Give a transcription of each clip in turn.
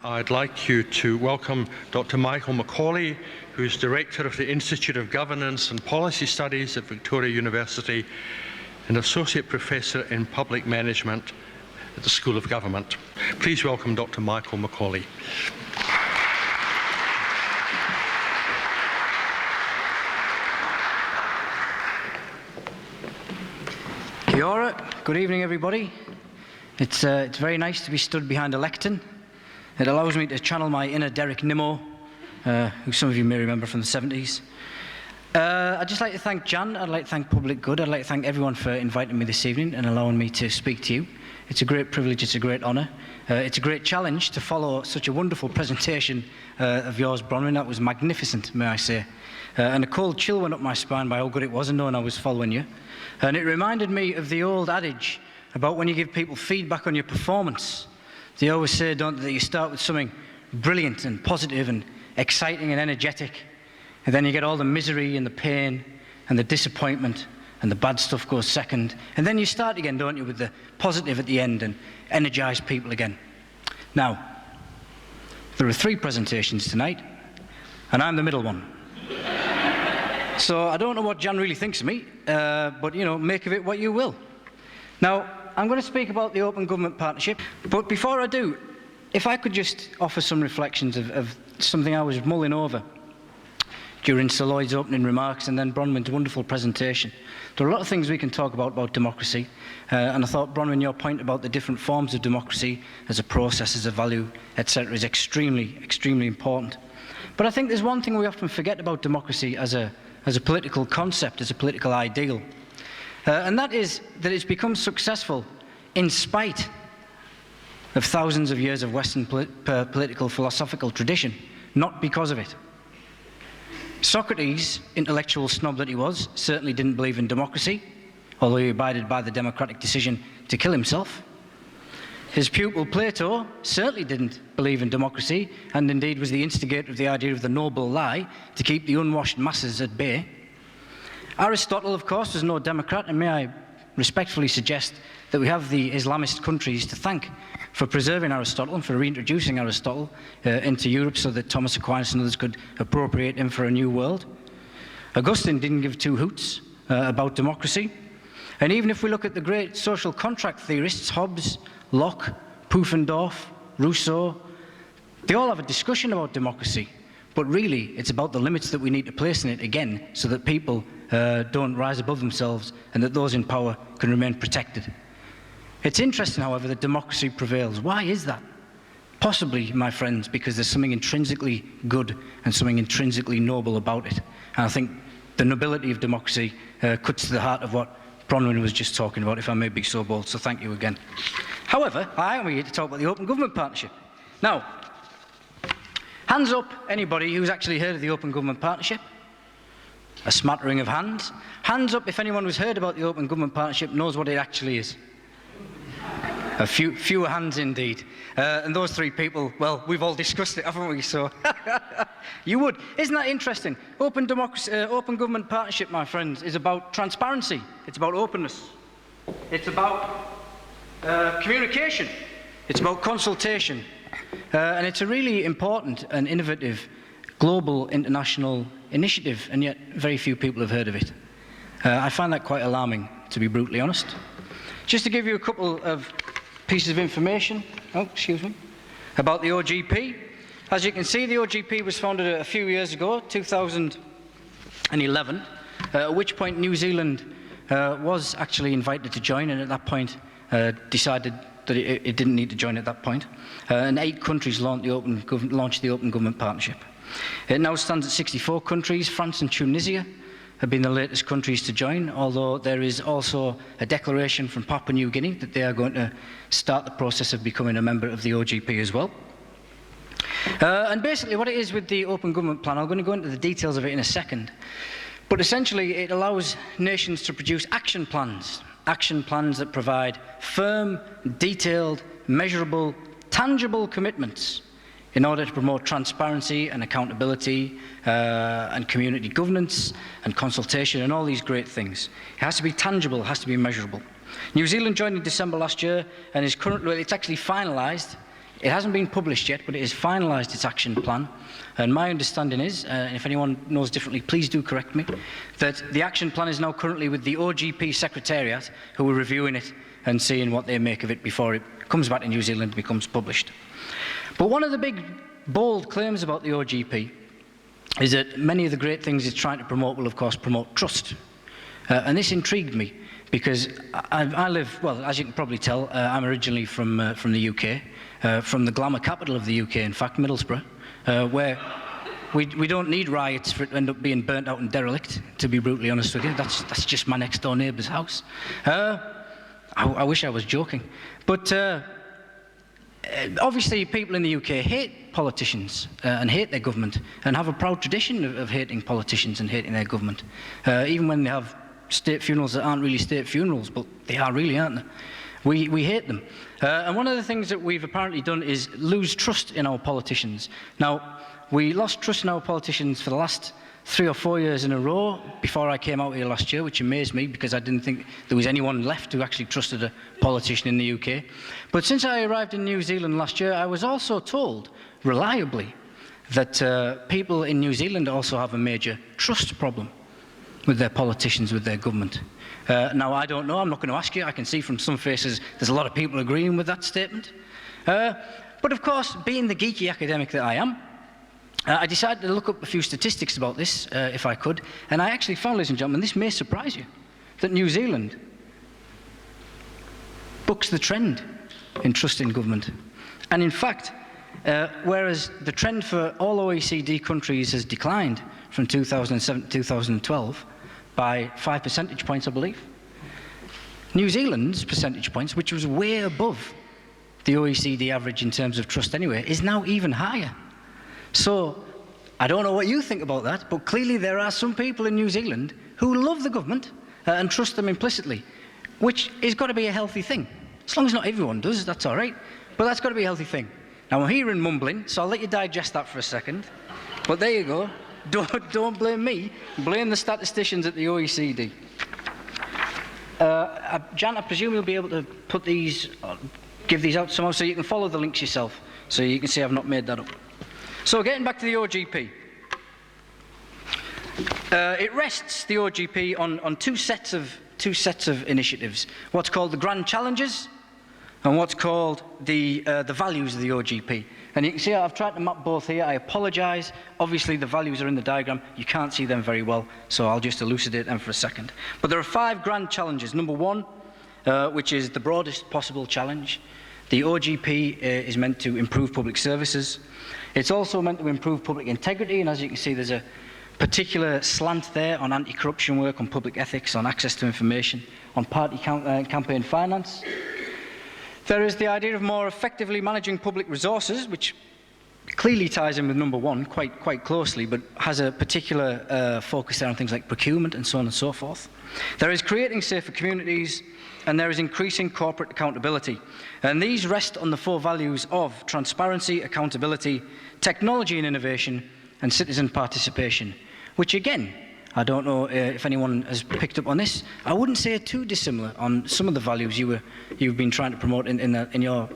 I'd like you to welcome Dr. Michael Macaulay, who is Director of the Institute of Governance and Policy Studies at Victoria University and Associate Professor in Public Management at the School of Government. Please welcome Dr. Michael Macaulay. Kia ora. Good evening, everybody. It's very nice to be stood behind a lectern. It allows me to channel my inner Derek Nimmo, who some of you may remember from the 70s. I'd just like to thank Jan, I'd like to thank Public Good, I'd like to thank everyone for inviting me this evening and allowing me to speak to you. It's a great privilege, it's a great honour. It's a great challenge to follow such a wonderful presentation of yours, Bronwyn. That was magnificent, may I say. And a cold chill went up my spine by how good it was and knowing I was following you. And it reminded me of the old adage about when you give people feedback on your performance. They always say, don't they, that you start with something brilliant and positive and exciting and energetic, and then you get all the misery and the pain and the disappointment and the bad stuff goes second, and then you start again, don't you, with the positive at the end and energise people again. Now, there are 3 presentations tonight, and I'm the middle one. So I don't know what Jan really thinks of me, but, you know, make of it what you will. Now, I'm going to speak about the Open Government Partnership, but before I do, if I could just offer some reflections of something I was mulling over during Sir Lloyd's opening remarks and then Bronwyn's wonderful presentation. There are a lot of things we can talk about democracy, and I thought, Bronwyn, your point about the different forms of democracy as a process, as a value, etc., is extremely, extremely important. But I think there's one thing we often forget about democracy as a political concept, as a political ideal. And that is that it's become successful in spite of thousands of years of Western political philosophical tradition, not because of it. Socrates, intellectual snob that he was, certainly didn't believe in democracy, although he abided by the democratic decision to kill himself. His pupil Plato certainly didn't believe in democracy, and indeed was the instigator of the idea of the noble lie to keep the unwashed masses at bay. Aristotle, of course, was no democrat, and may I respectfully suggest that we have the Islamist countries to thank for preserving Aristotle and for reintroducing Aristotle into Europe so that Thomas Aquinas and others could appropriate him for a new world. Augustine didn't give 2 hoots about democracy. And even if we look at the great social contract theorists, Hobbes, Locke, Pufendorf, Rousseau, they all have a discussion about democracy. But really, it's about the limits that we need to place in it again so that people don't rise above themselves and that those in power can remain protected. It's interesting, however, that democracy prevails. Why is that? Possibly, my friends, because there's something intrinsically good and something intrinsically noble about it. And I think the nobility of democracy cuts to the heart of what Bronwyn was just talking about, if I may be so bold, so thank you again. However, I am here to talk about the Open Government Partnership. Now, hands up, anybody who's actually heard of the Open Government Partnership? A smattering of hands. Hands up if anyone who's heard about the Open Government Partnership knows what it actually is. A fewer hands indeed. And those 3 people, well, we've all discussed it, haven't we? So, you would. Isn't that interesting? Open Government Partnership, my friends, is about transparency. It's about openness. It's about communication. It's about consultation. And it's a really important and innovative global international initiative, and yet very few people have heard of it. I find that quite alarming, to be brutally honest. Just to give you a couple of pieces of information, about the OGP. As you can see, the OGP was founded a few years ago, 2011, at which point New Zealand was actually invited to join, and at that point decided that it didn't need to join at that point. And 8 countries launched the Open Government Partnership. It now stands at 64 countries. France and Tunisia have been the latest countries to join, although there is also a declaration from Papua New Guinea that they are going to start the process of becoming a member of the OGP as well. And basically what it is with the Open Government Plan, I'm going to go into the details of it in a second, but essentially it allows nations to produce action plans that provide firm, detailed, measurable, tangible commitments in order to promote transparency and accountability and community governance and consultation and all these great things. It has to be tangible, it has to be measurable. New Zealand joined in December last year and is currently, it's actually finalised It hasn't been published yet, but it has finalised its action plan. And my understanding is, and if anyone knows differently, please do correct me, that the action plan is now currently with the OGP Secretariat, who are reviewing it and seeing what they make of it before it comes back to New Zealand and becomes published. But one of the big, bold claims about the OGP is that many of the great things it's trying to promote will, of course, promote trust. And this intrigued me, because I live, well, as you can probably tell, I'm originally from the UK, from the glamour capital of the UK, in fact, Middlesbrough, where we don't need riots for it to end up being burnt out and derelict, to be brutally honest with you. That's just my next door neighbour's house. I wish I was joking. But obviously people in the UK hate politicians and hate their government, and have a proud tradition of hating politicians and hating their government, even when they have state funerals that aren't really state funerals, but they are really, aren't they? We hate them. And one of the things that we've apparently done is lose trust in our politicians. Now, we lost trust in our politicians for the last 3 or 4 years in a row before I came out here last year, which amazed me, because I didn't think there was anyone left who actually trusted a politician in the UK. But since I arrived in New Zealand last year, I was also told, reliably, that people in New Zealand also have a major trust problem with their politicians, with their government. Now, I don't know, I'm not going to ask you. I can see from some faces there's a lot of people agreeing with that statement. But of course, being the geeky academic that I am, I decided to look up a few statistics about this, if I could, and I actually found, ladies and gentlemen, this may surprise you, that New Zealand bucks the trend in trust in government. And in fact, whereas the trend for all OECD countries has declined from 2007 to 2012 by 5 percentage points, I believe, New Zealand's percentage points, which was way above the OECD average in terms of trust anyway, is now even higher. So, I don't know what you think about that, but clearly there are some people in New Zealand who love the government and trust them implicitly, which has got to be a healthy thing. As long as not everyone does, that's all right, but that's got to be a healthy thing. Now, I'm hearing mumbling, so I'll let you digest that for a second, but there you go. Don't blame me, blame the statisticians at the OECD. Jan, I presume you'll be able to put these, give these out somehow so you can follow the links yourself, so you can see I've not made that up. So getting back to the OGP. It rests, the OGP, on two sets of initiatives. What's called the grand challenges and what's called the values of the OGP. And you can see I've tried to map both here. I apologise. Obviously the values are in the diagram. You can't see them very well, so I'll just elucidate them for a second. But there are 5 grand challenges. Number 1, which is the broadest possible challenge. The OGP is meant to improve public services. It's also meant to improve public integrity, and as you can see, there's a particular slant there on anti-corruption work, on public ethics, on access to information, on party campaign finance. There is the idea of more effectively managing public resources, which clearly ties in with number 1 quite closely, but has a particular focus there on things like procurement and so on and so forth. There is creating safer communities, and there is increasing corporate accountability. And these rest on the 4 values of transparency, accountability, technology and innovation, and citizen participation, which again, I don't know if anyone has picked up on this, I wouldn't say too dissimilar on some of the values you've been trying to promote in your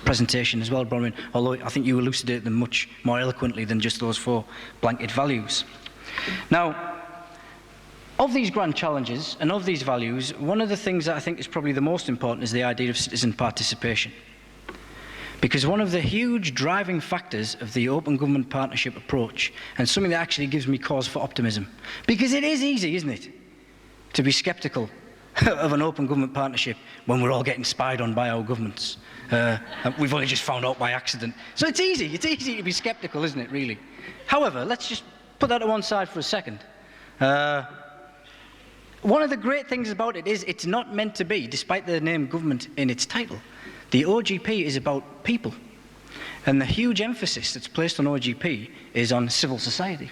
presentation as well, Bronwyn, although I think you elucidated them much more eloquently than just those 4 blanket values. Now, of these grand challenges and of these values, one of the things that I think is probably the most important is the idea of citizen participation. Because one of the huge driving factors of the open government partnership approach, and something that actually gives me cause for optimism, because it is easy, isn't it, to be sceptical of an open government partnership when we're all getting spied on by our governments. We've only just found out by accident. So it's easy to be sceptical, isn't it, really? However, let's just put that to one side for a second. One of the great things about it is it's not meant to be, despite the name government in its title. The OGP is about people. And the huge emphasis that's placed on OGP is on civil society.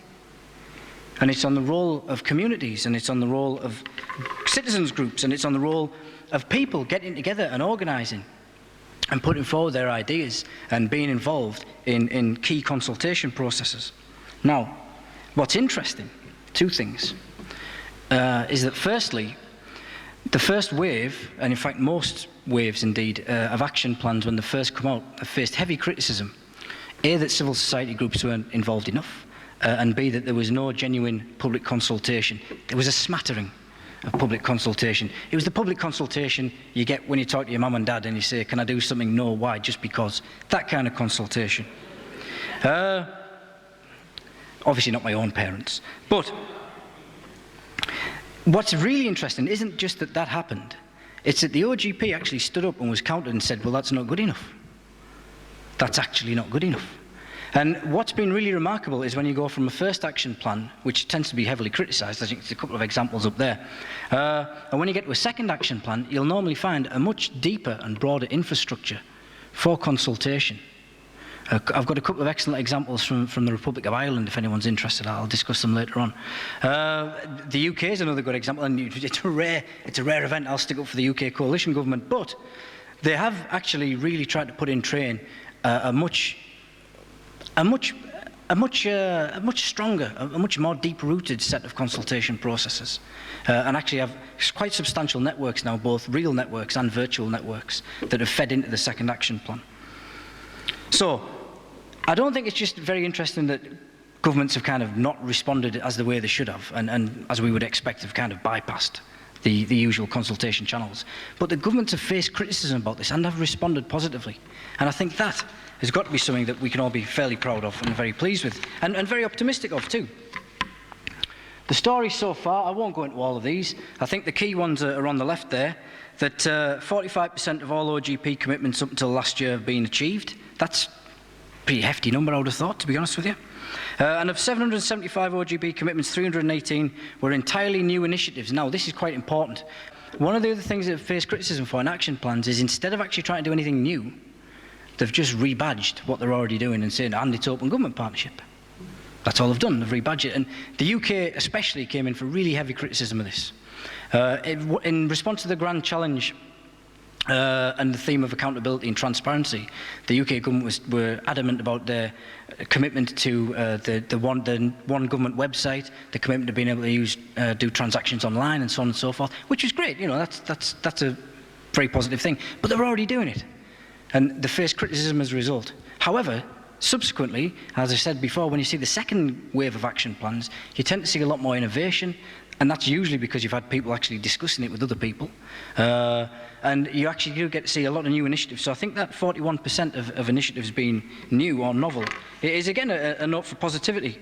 And it's on the role of communities, and it's on the role of citizens groups, and it's on the role of people getting together and organising and putting forward their ideas and being involved in key consultation processes. Now, what's interesting, 2 things. Is that firstly, the first wave, and in fact most waves, indeed, of action plans when they first come out have faced heavy criticism. A, that civil society groups weren't involved enough, and B, that there was no genuine public consultation. There was a smattering of public consultation. It was the public consultation you get when you talk to your mum and dad and you say, can I do something? No, why? Just because. That kind of consultation. Obviously not my own parents. But what's really interesting isn't just that that happened. It's that the OGP actually stood up and was countered and said, well, that's not good enough. That's actually not good enough. And what's been really remarkable is when you go from a first action plan, which tends to be heavily criticised, I think there's a couple of examples up there, and when you get to a second action plan, you'll normally find a much deeper and broader infrastructure for consultation. I've got a couple of excellent examples from the Republic of Ireland, if anyone's interested. I'll discuss them later on. The UK is another good example, and it's a rare event. I'll stick up for the UK coalition government, but they have actually really tried to put in train a much stronger, a much more deep-rooted set of consultation processes, and actually have quite substantial networks now, both real networks and virtual networks, that have fed into the second action plan. So, I don't think it's just very interesting that governments have kind of not responded as the way they should have, and as we would expect, have kind of bypassed the usual consultation channels. But the governments have faced criticism about this and have responded positively. And I think that has got to be something that we can all be fairly proud of and very pleased with, and very optimistic of too. The story so far, I won't go into all of these. I think the key ones are on the left there, that 45% of all OGP commitments up until last year have been achieved. That's a pretty hefty number, I would have thought, to be honest with you. And of 775 OGP commitments, 318 were entirely new initiatives. Now, this is quite important. One of the other things that have faced criticism for in action plans is instead of actually trying to do anything new, they've just rebadged what they're already doing and saying, and it's open government partnership. That's all they've done, they've rebadged it. And the UK especially came in for really heavy criticism of this. In response to the grand challenge and the theme of accountability and transparency, the UK government were adamant about their commitment to the one government website, the commitment to being able to do transactions online and so on and so forth, which is great. You know, that's a very positive thing. But they're already doing it, and they face criticism as a result. However, subsequently, as I said before, when you see the second wave of action plans, you tend to see a lot more innovation, and that's usually because you've had people actually discussing it with other people. And you actually do get to see a lot of new initiatives. So I think that 41% of initiatives being new or novel is, again, a note for positivity.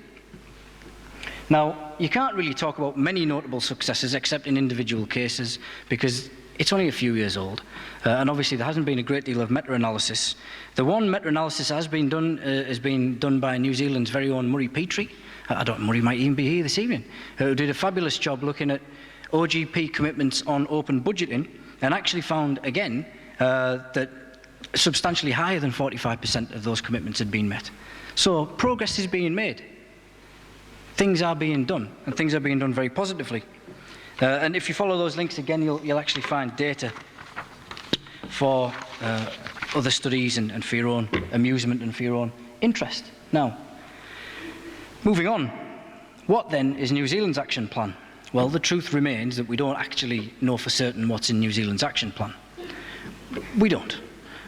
Now, you can't really talk about many notable successes except in individual cases, because it's only a few years old. And obviously there hasn't been a great deal of meta-analysis. The one meta-analysis has been done by New Zealand's very own Murray Petrie. I don't know, Murray might even be here this evening, who did a fabulous job looking at OGP commitments on open budgeting, and actually found, again, that substantially higher than 45% of those commitments had been met. So progress is being made. Things are being done, and things are being done very positively. And if you follow those links again, you'll actually find data for other studies and for your own amusement and for your own interest. Now, moving on, what then is New Zealand's action plan? Well, the truth remains that we don't actually know for certain what's in New Zealand's action plan. We don't.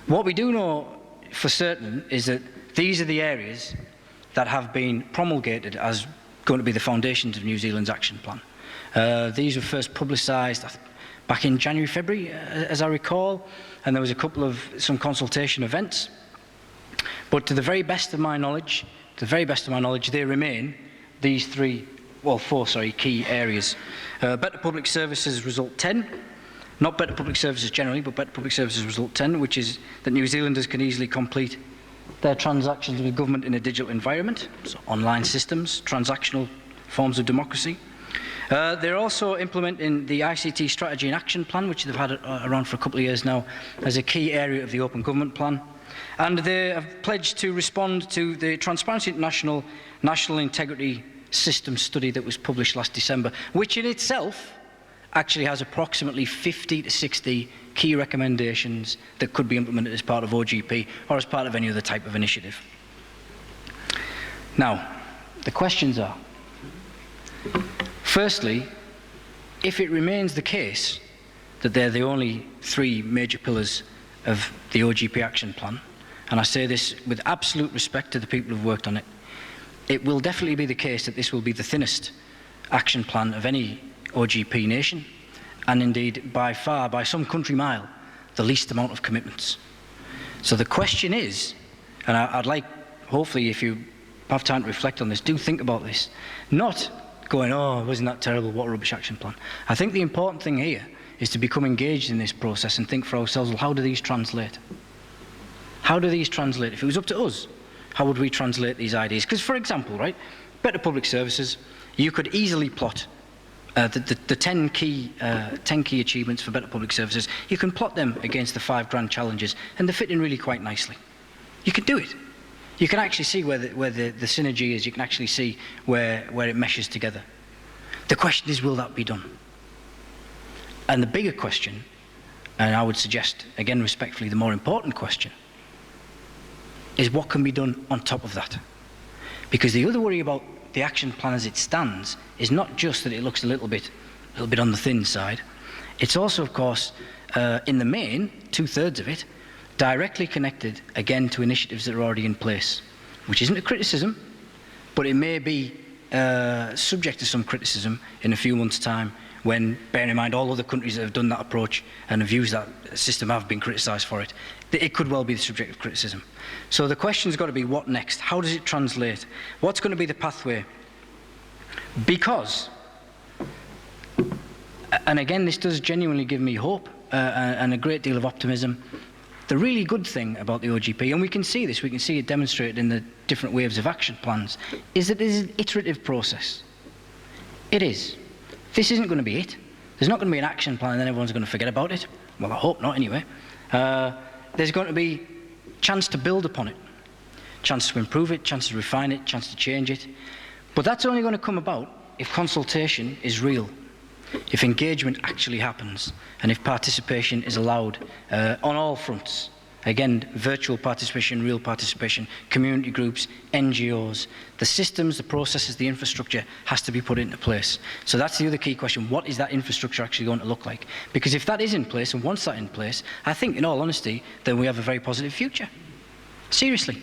What we do know for certain is that these are the areas that have been promulgated as going to be the foundations of New Zealand's action plan. These were first publicised back in January, February, as I recall, and there was some consultation events. But to the very best of my knowledge, they remain these four key areas. Better Public Services Result 10, not Better Public Services generally, but Better Public Services Result 10, which is that New Zealanders can easily complete their transactions with government in a digital environment, so online systems, transactional forms of democracy. They're also implementing the ICT Strategy and Action Plan, which they've had around for a couple of years now, as a key area of the Open Government Plan. And they have pledged to respond to the Transparency International National Integrity System study that was published last December, which in itself actually has approximately 50 to 60 key recommendations that could be implemented as part of OGP or as part of any other type of initiative. Now, the questions are, firstly, if it remains the case that they're the only three major pillars of the OGP action plan, and I say this with absolute respect to the people who've worked on it, it will definitely be the case that this will be the thinnest action plan of any OGP nation, and indeed by far, by some country mile, the least amount of commitments. So the question is, and I'd like, hopefully if you have time to reflect on this, do think about this. Not going, oh, wasn't that terrible, what a rubbish action plan. I think the important thing here is to become engaged in this process and think for ourselves, well, how do these translate? How do these translate? If it was up to us, how would we translate these ideas? Because, for example, right, better public services, you could easily plot the 10 key achievements for better public services. You can plot them against the 5 grand challenges, and they fit in really quite nicely. You can do it. You can actually see where the synergy is. You can actually see where it meshes together. The question is, will that be done? And the bigger question, and I would suggest, again respectfully, the more important question, is what can be done on top of that. Because the other worry about the action plan as it stands is not just that it looks a little bit on the thin side. It's also, of course, in the main, 2/3 of it, directly connected, again, to initiatives that are already in place, which isn't a criticism, but it may be subject to some criticism in a few months' time when, bearing in mind all other countries that have done that approach and have used that system have been criticised for it, it could well be the subject of criticism. So the question's got to be, what next? How does it translate? What's going to be the pathway? Because, and again, this does genuinely give me hope and a great deal of optimism, the really good thing about the OGP, and we can see this, we can see it demonstrated in the different waves of action plans, is that it is an iterative process. It is. This isn't going to be it. There's not going to be an action plan and then everyone's going to forget about it. Well, I hope not anyway. There's going to be a chance to build upon it, chance to improve it, chance to refine it, chance to change it. But that's only going to come about if consultation is real, if engagement actually happens, and if participation is allowed on all fronts. Again, virtual participation, real participation, community groups, NGOs, the systems, the processes, the infrastructure has to be put into place. So that's the other key question. What is that infrastructure actually going to look like? Because if that is in place, and once that's in place, I think, in all honesty, then we have a very positive future. Seriously.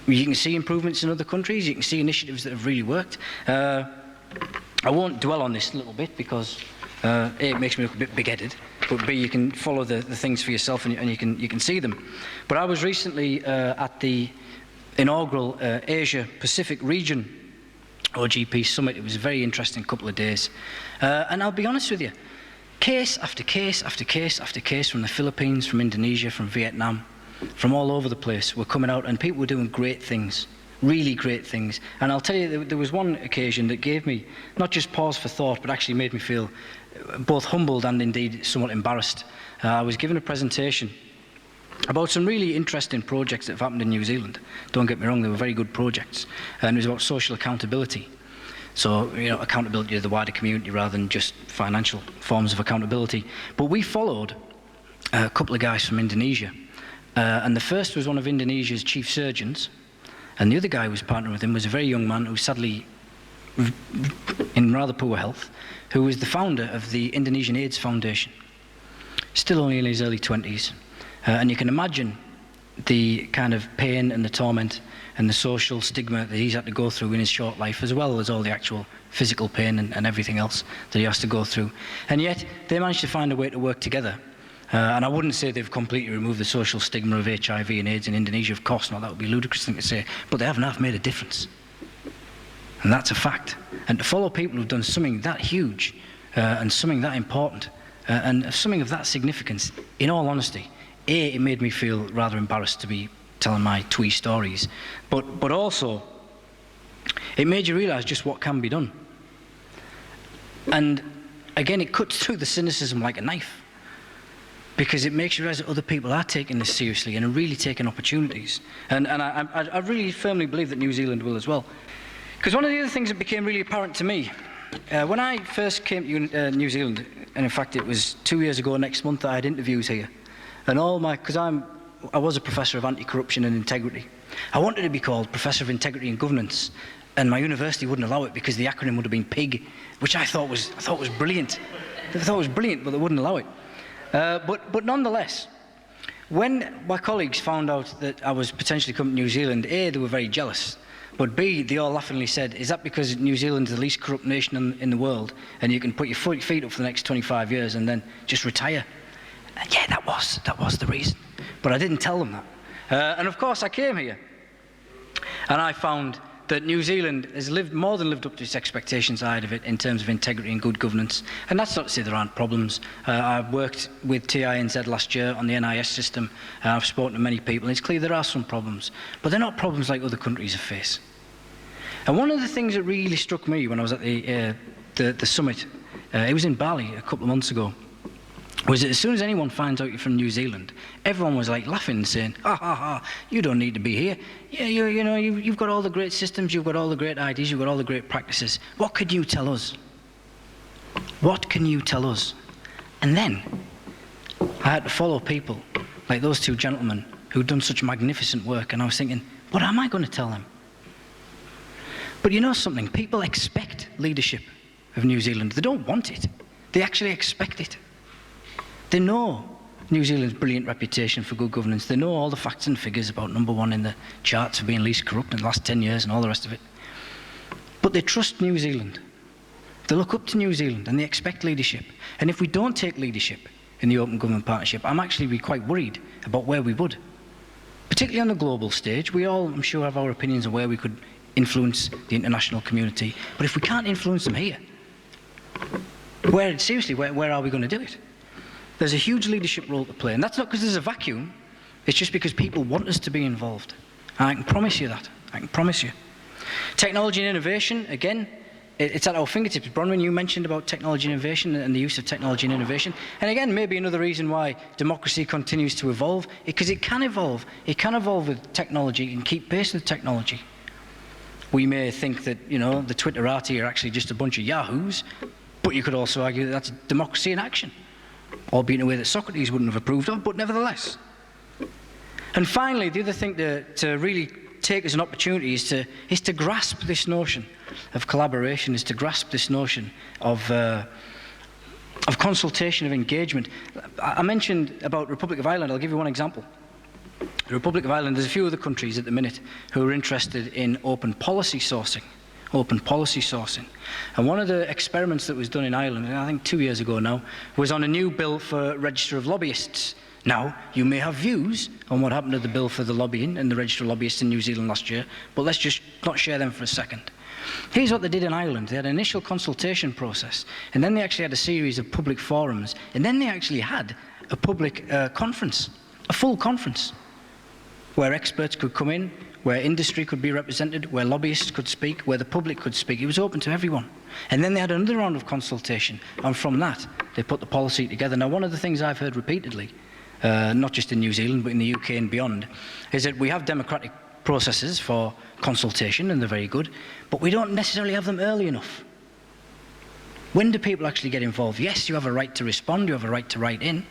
You can see improvements in other countries, you can see initiatives that have really worked. I won't dwell on this a little bit because A, it makes me look a bit big-headed, but B, you can follow the things for yourself and you can see them. But I was recently at the inaugural Asia-Pacific Region OGP Summit. It was a very interesting couple of days. And I'll be honest with you, case after case after case after case from the Philippines, from Indonesia, from Vietnam, from all over the place were coming out, and people were doing great things. Really great things. And I'll tell you, there was one occasion that gave me not just pause for thought, but actually made me feel both humbled and indeed somewhat embarrassed. I was given a presentation about some really interesting projects that have happened in New Zealand. Don't get me wrong, they were very good projects. And it was about social accountability. So, you know, accountability to the wider community rather than just financial forms of accountability. But we followed a couple of guys from Indonesia. And the first was one of Indonesia's chief surgeons. And the other guy who was partnering with him was a very young man who was sadly in rather poor health, who was the founder of the Indonesian AIDS Foundation, still only in his early 20s. And you can imagine the kind of pain and the torment and the social stigma that he's had to go through in his short life, as well as all the actual physical pain and everything else that he has to go through. And yet, they managed to find a way to work together. And I wouldn't say they've completely removed the social stigma of HIV and AIDS in Indonesia, of course not, that would be a ludicrous thing to say, but they have half made a difference. And that's a fact. And to follow people who've done something that huge and something that important and something of that significance, in all honesty, A, it made me feel rather embarrassed to be telling my twee stories, but also it made you realise just what can be done. And again, it cuts through the cynicism like a knife, because it makes you realise that other people are taking this seriously and are really taking opportunities. And I really firmly believe that New Zealand will as well. Because one of the other things that became really apparent to me, when I first came to New Zealand, and in fact it was 2 years ago next month that I had interviews here, and because I was a professor of anti-corruption and integrity. I wanted to be called Professor of Integrity and Governance, and my university wouldn't allow it because the acronym would have been PIG, which I thought was brilliant. I thought it was brilliant, but they wouldn't allow it. But nonetheless, when my colleagues found out that I was potentially coming to New Zealand, A, they were very jealous, but B, they all laughingly said, is that because New Zealand is the least corrupt nation in the world and you can put your feet up for the next 25 years and then just retire? And yeah, that was the reason. But I didn't tell them that. And of course I came here and I found that New Zealand has more than lived up to its expectations side of it in terms of integrity and good governance. And that's not to say there aren't problems. I worked with TINZ last year on the NIS system. I've spoken to many people, and it's clear there are some problems. But they're not problems like other countries face. And one of the things that really struck me when I was at the summit, it was in Bali a couple of months ago, was that as soon as anyone finds out you're from New Zealand, everyone was like laughing and saying, ha ha ha, you don't need to be here. Yeah, you've got all the great systems, you've got all the great ideas, you've got all the great practices. What could you tell us? What can you tell us? And then I had to follow people like those two gentlemen who'd done such magnificent work, and I was thinking, what am I going to tell them? But you know something? People expect leadership of New Zealand. They don't want it. They actually expect it. They know New Zealand's brilliant reputation for good governance. They know all the facts and figures about #1 in the charts for being least corrupt in the last 10 years and all the rest of it. But they trust New Zealand. They look up to New Zealand and they expect leadership. And if we don't take leadership in the Open Government Partnership, I'm actually quite worried about where we would. Particularly on the global stage, we all, I'm sure, have our opinions on where we could influence the international community. But if we can't influence them here, where are we going to do it? There's a huge leadership role to play, and that's not because there's a vacuum, it's just because people want us to be involved. And I can promise you that, I can promise you. Technology and innovation, again, it's at our fingertips. Bronwyn, you mentioned about technology and innovation and the use of technology and innovation. And again, maybe another reason why democracy continues to evolve, because it can evolve. It can evolve with technology and keep pace with technology. We may think that, the Twitterati are actually just a bunch of yahoos, but you could also argue that that's democracy in action. Albeit in a way that Socrates wouldn't have approved of, but nevertheless. And finally, the other thing to really take as an opportunity is to grasp this notion of collaboration, is to grasp this notion of consultation, of engagement. I mentioned about Republic of Ireland. I'll give you one example. The Republic of Ireland, there's a few other countries at the minute who are interested in open policy sourcing. And one of the experiments that was done in Ireland, I think 2 years ago now, was on a new bill for Register of Lobbyists. Now, you may have views on what happened to the bill for the lobbying and the Register of Lobbyists in New Zealand last year, but let's just not share them for a second. Here's what they did in Ireland. They had an initial consultation process, and then they actually had a series of public forums, and then they actually had a public conference, a full conference, where experts could come in, where industry could be represented, where lobbyists could speak, where the public could speak. It was open to everyone. And then they had another round of consultation, and from that, they put the policy together. Now, one of the things I've heard repeatedly, not just in New Zealand, but in the UK and beyond, is that we have democratic processes for consultation, and they're very good, but we don't necessarily have them early enough. When do people actually get involved? Yes, you have a right to respond, you have a right to write in,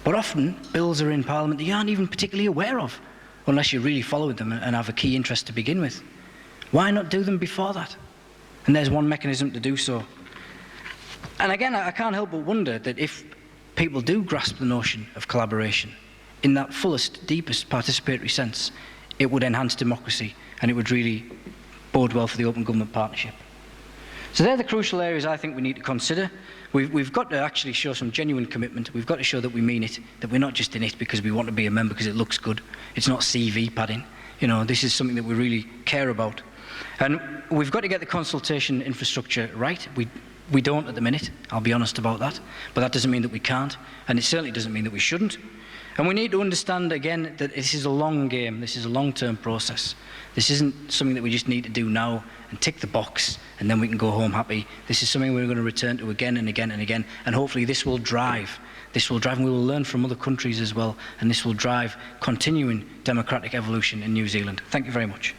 but often bills are in Parliament that you aren't even particularly aware of, unless you really followed them and have a key interest to begin with. Why not do them before that? And there's one mechanism to do so. And again, I can't help but wonder that if people do grasp the notion of collaboration in that fullest, deepest participatory sense, it would enhance democracy and it would really bode well for the Open Government Partnership. So they're the crucial areas I think we need to consider. We've got to actually show some genuine commitment. We've got to show that we mean it, that we're not just in it because we want to be a member because it looks good. It's not CV padding. This is something that we really care about. And we've got to get the consultation infrastructure right. We don't at the minute, I'll be honest about that. But that doesn't mean that we can't, and it certainly doesn't mean that we shouldn't. And we need to understand, again, that this is a long game. This is a long-term process. This isn't something that we just need to do now and tick the box and then we can go home happy. This is something we're going to return to again and again and again, and hopefully this will drive, and we will learn from other countries as well, and this will drive continuing democratic evolution in New Zealand. Thank you very much.